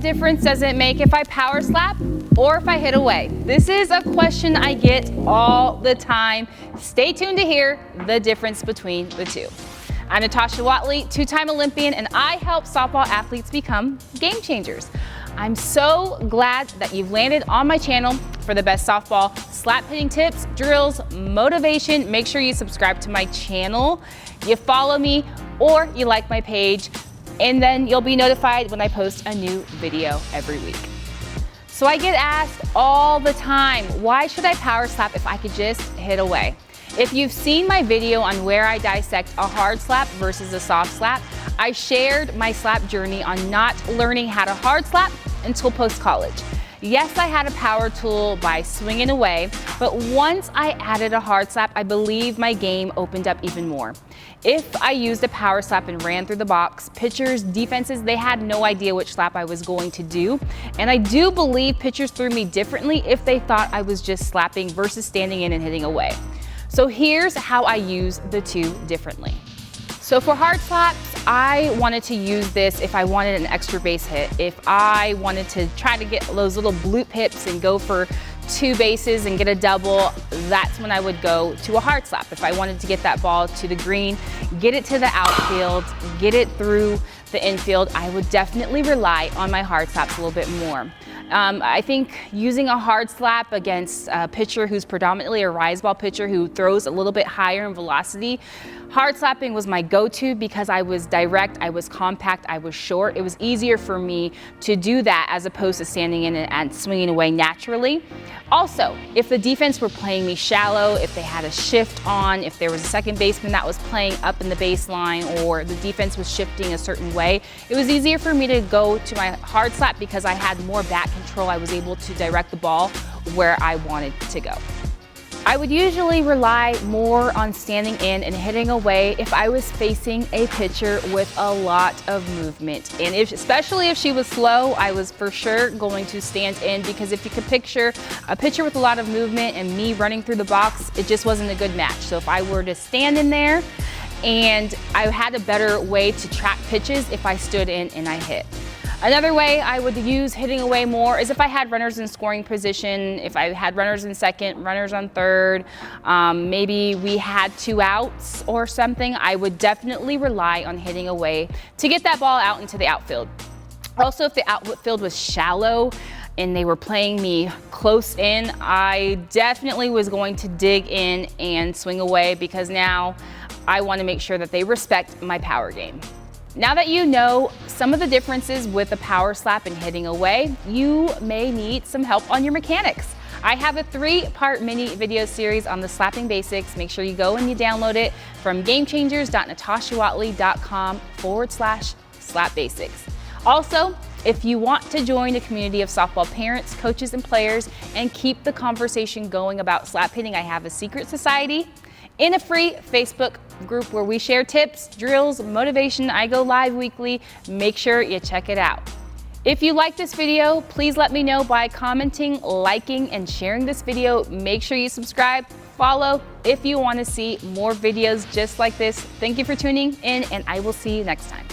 difference does it make if I power slap or if I hit away? This is a question I get all the time. Stay tuned to hear the difference between the two. I'm Natasha Watley, two-time Olympian, and I help softball athletes become game changers. I'm so glad that you've landed on my channel for the best softball slap hitting tips, drills, motivation. Make sure you subscribe to my channel, you follow me, or you like my page, and then you'll be notified when I post a new video every week. So I get asked all the time, why should I power slap if I could just hit away? If you've seen my video on where I dissect a hard slap versus a soft slap, I shared my slap journey on not learning how to hard slap until post-college. Yes, I had a power tool by swinging away, but once I added a hard slap, I believe my game opened up even more. If I used a power slap and ran through the box, pitchers, defenses, they had no idea which slap I was going to do. And I do believe pitchers threw me differently if they thought I was just slapping versus standing in and hitting away. So here's how I use the two differently. So for hard slaps, I wanted to use this if I wanted an extra base hit. If I wanted to try to get those little bloop hips and go for 2 bases and get a double, that's when I would go to a hard slap. If I wanted to get that ball to the green, get it to the outfield, get it through the infield, I would definitely rely on my hard slaps a little bit more. I think using a hard slap against a pitcher who's predominantly a rise ball pitcher who throws a little bit higher in velocity, hard slapping was my go-to because I was direct, I was compact, I was short. It was easier for me to do that as opposed to standing in and swinging away naturally. Also, if the defense were playing me shallow, if they had a shift on, if there was a second baseman that was playing up in the baseline or the defense was shifting a certain way, it was easier for me to go to my hard slap because I had more bat control. I was able to direct the ball where I wanted to go. I would usually rely more on standing in and hitting away if I was facing a pitcher with a lot of movement. And especially if she was slow, I was for sure going to stand in, because if you could picture a pitcher with a lot of movement and me running through the box, it just wasn't a good match. So if I were to stand in there, and I had a better way to track pitches if I stood in and I hit. Another way I would use hitting away more is if I had runners in scoring position, if I had runners in second, runners on third, maybe we had 2 outs or something, I would definitely rely on hitting away to get that ball out into the outfield. Also, if the outfield was shallow and they were playing me close in, I definitely was going to dig in and swing away, because now I want to make sure that they respect my power game. Now that you know some of the differences with a power slap and hitting away, you may need some help on your mechanics. I have a 3-part mini video series on the slapping basics. Make sure you go and you download it from gamechangers.natashawatley.com/slap basics. Also, if you want to join a community of softball parents, coaches, and players and keep the conversation going about slap hitting, I have a secret society in a free Facebook group where we share tips, drills, motivation. I go live weekly. Make sure you check it out. If you like this video, please let me know by commenting, liking, and sharing this video. Make sure you subscribe, follow if you want to see more videos just like this. Thank you for tuning in, and I will see you next time.